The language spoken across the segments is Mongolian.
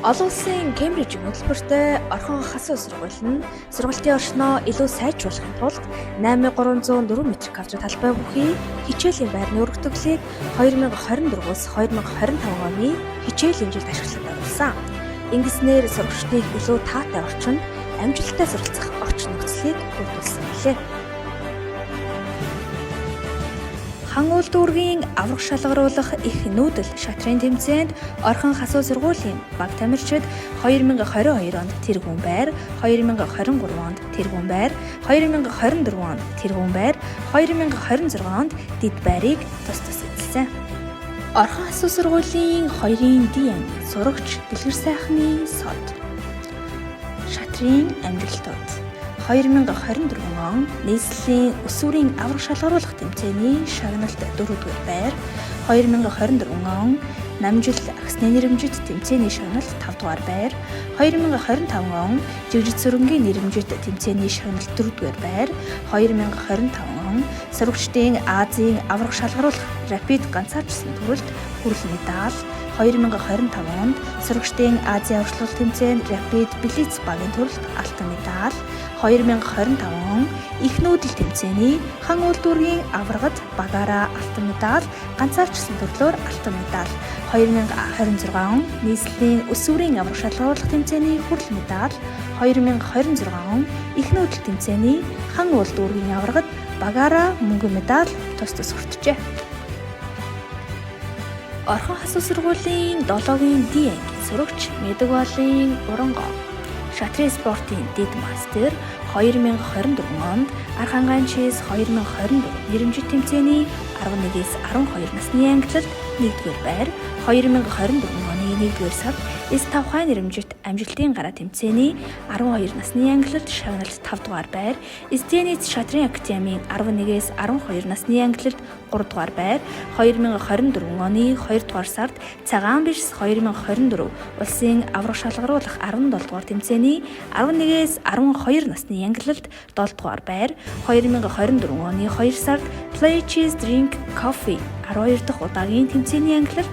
Олон улсын Кембрижийн хөтөлбөртэй орхон хасуу сургууль нь сургалтын орчноо илүү сайжруулахын тулд 8304 м2 талбай бүхий хичээлийн байрны өргөтгөлийг 2024-өөс 2025 оны хичээлийн жилд ашиглахад оруулсан. Ингэснээр сурагчдыг илүү таатай орчинд амжилттай суралцах орчин нөхцөлийг бүрдүүлсэн билээ. Хан үйлдвэрийн аврах шалгаруулах их нүүдэл шатрын тэмцээнд орхон хасуу сургуулийн баг тамирчид 2022 онд тэргүүн байр, 2023 онд тэргүүн байр, 2024 онд тэргүүн байр, 2026 онд дэд байрыг тус эзэлсэн. Орхон хасуу сургуулийн 2-ын D анги сурагч Дэлгэр сайхны сод. Шатрын амжилтууд 2024 он нийслэлийн өсвөрийн аврах шалгаруулах тэмцээний шагналт 4-р байр, 2024 он намжил агсны нэрэмжит тэмцээний шагналт 5-р байр, 2025 он жигжид сүрэнгийн нэрэмжит тэмцээний шагналт 4-р байр, 2025 он сурагчдын Азийн аврах шалгаруулах Rapid ганцаарчсан төрөлд хүрэл медаль, 2025 онд сурагчдын Азийн аврагшлуулах тэмцээнд Rapid Blitz багийн төрөлд алтан медаль, 2025 он их нүүдэл тэмцээний хан үйлдвэрийн аврагад багаараа алтан медаль, ганцаарчсан төрлөөр алтан медаль, 2026 он нийслэлийн өсвөрийн аврах шалгаруулах тэмцээний хүрэл медаль, 2026 он их нүүдэл тэмцээний хан үйлдвэрийн аврагад багаараа мөнгөн медаль тус хүртжээ. Орхон хасуу сургуулийн 7-гийн D анги сурагч Медугалын Уранго шатрын спортын дэд мастер 2024 онд Архангайн чиз 2024 нэрэмжит тэмцээний 11-ээс 12 насны ангилалд 1-р байр, 2024 оны 1-р сард S5 хай нэрэмжит амжилтын гараа тэмцээний 12 насны ангилалд шагналт 5-р байр, Стенец шатрын академийн 11-ээс 12 насны ангилалд 3-р байр, 2024 оны 2-р сард Цагаан бишс 2024 улсын аврах шалгаруулах 17-р тэмцээний 11-ээс 12 насны ангилалд 7-р байр, 2024 оны 2 сард Play Cheese Drink Coffee 12 дахь удаагийн тэмцээний ангилалд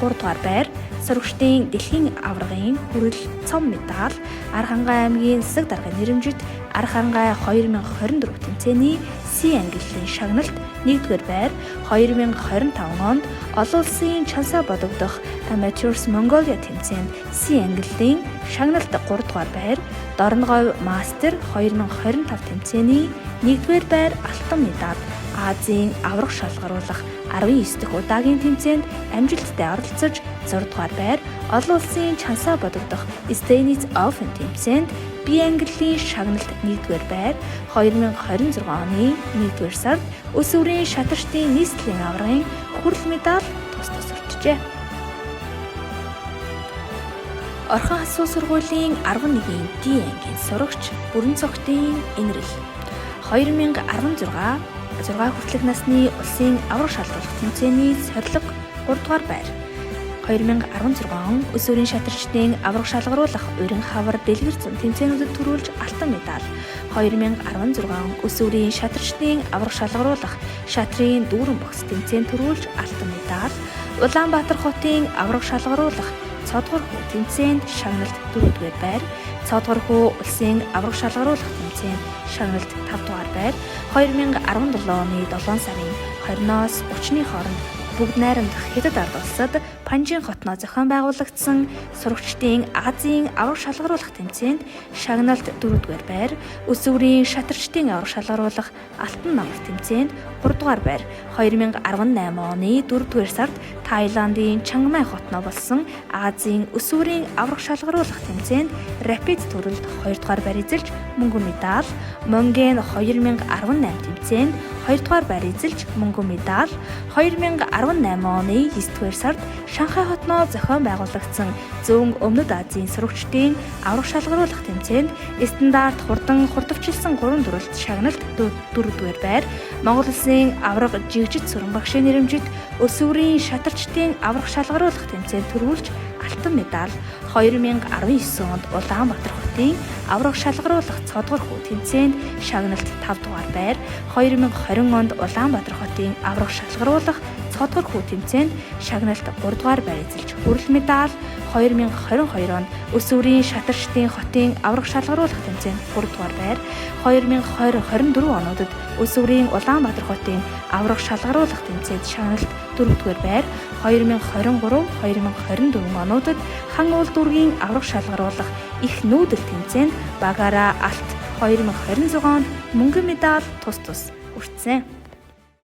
3-р байр, сурагчдын дэлхийн аврагын хүрэл цом медаль, Архангай аймгийн засаг даргын нэрэмжит Архангай 2024 тэмцээний C ангиллын шагналт 1-р байр, 2025 онд олон улсын чансаа бодогдох Amateurs Mongolia тэмцээнд C ангиллын шагналт 3-р байр, Дорноговь Мастер 2025 тэмцээний 1-р байр алтан медаль, Азийн аврах шалгаруулах 19 дахь удаагийн тэмцээнд амжилттай оролцож 6-р байр, олон улсын чансаа бодогдох Steinitz Open тэмцээнд B ангиллын шагналт 1-р байр, 2026 оны 1-р сард өсвөрийн шатарчдын нийслэлийн аврагын хүрэл медаль тус хүртжээ. Орхон хасуу сургуулийн 11-ийн D ангийн сурагч Бүрэн цогтын Инрэл 2016 хүртэлх насны улсын аврах шалгаруулах тэмцээний сорилго 3-р байр, 2016 он өсвөрийн шатарчдын аврах шалгаруулах урин хавар дэлгэр зам тэмцээнүүдэд төрүүлж алтан медаль, 2016 он өсвөрийн шатарчдын аврах шалгаруулах шатрын дүүрэн бокс тэмцээнд төрүүлж алтан медаль, Улаанбаатар хотын аврах шалгаруулах Цодгор хүү тэмцээнд шагналт 4-р байр, Цодгор хүү улсын аврах шалгаруулах тэмцээнд шагналт 5-р байр, 2017 оны 7 сарын 20-оос 30-ны хооронд бүгд найрамдах Хятад ард улсад Панжин хотноо зохион байгуулагдсан сурагчдын Азийн аврах шалгаруулах тэмцээнд шагналт 4-р байр, өсвөрийн шатарчдын аврах шалгаруулах алтан намар тэмцээнд 3-р байр, 2018 оны 4-р сард Таиландын Чангмай хотноо болсон Азийн өсвөрийн аврах шалгаруулах тэмцээнд Rapid төрөлд 2-р байр эзэлж мөнгөн медаль, Монген 2018 тэмцээнд 2-р байр эзэлж мөнгөн медаль, 2018 оны 9-р сард Шанхай хотноо зохион байгуулагдсан Зүүн Өмнөд Азийн сурагчдын аврах шалгаруулах тэмцээнд стандарт хурдан хурдвчилсан 3 төрөлд шагналт 4-р байр, Монгол улсын аврах жигжид сүрэн багшийн нэрэмжит өсвөрийн шатарчдын аврах шалгаруулах тэмцээнд төрүүлж алтан медаль, 2019 онд Улаанбаатар хотын аврах шалгаруулах Цодгор хүү тэмцээнд шагналт 5-р байр, 2020 онд Улаанбаатар хотын аврах шалгаруулах цодгор хүү тэмцээнд шагналт 3 дугаар байр эзэлж хүрэл медаль, 2022 онд өс өрийн шатарчдын хотын аврах шалгаруулах тэмцээнд 3 дугаар байр, 2020-24 онуудад өс өрийн Улаанбаатар хотын аврах шалгаруулах тэмцээнд шагналт 4 дугаар байр, 2023-2024 онуудад хан уул дүүргийн аврах шалгаруулах их нүүдэл тэмцээнд багаараа алт 2026 онд мөнгөн медаль тус урьдсан.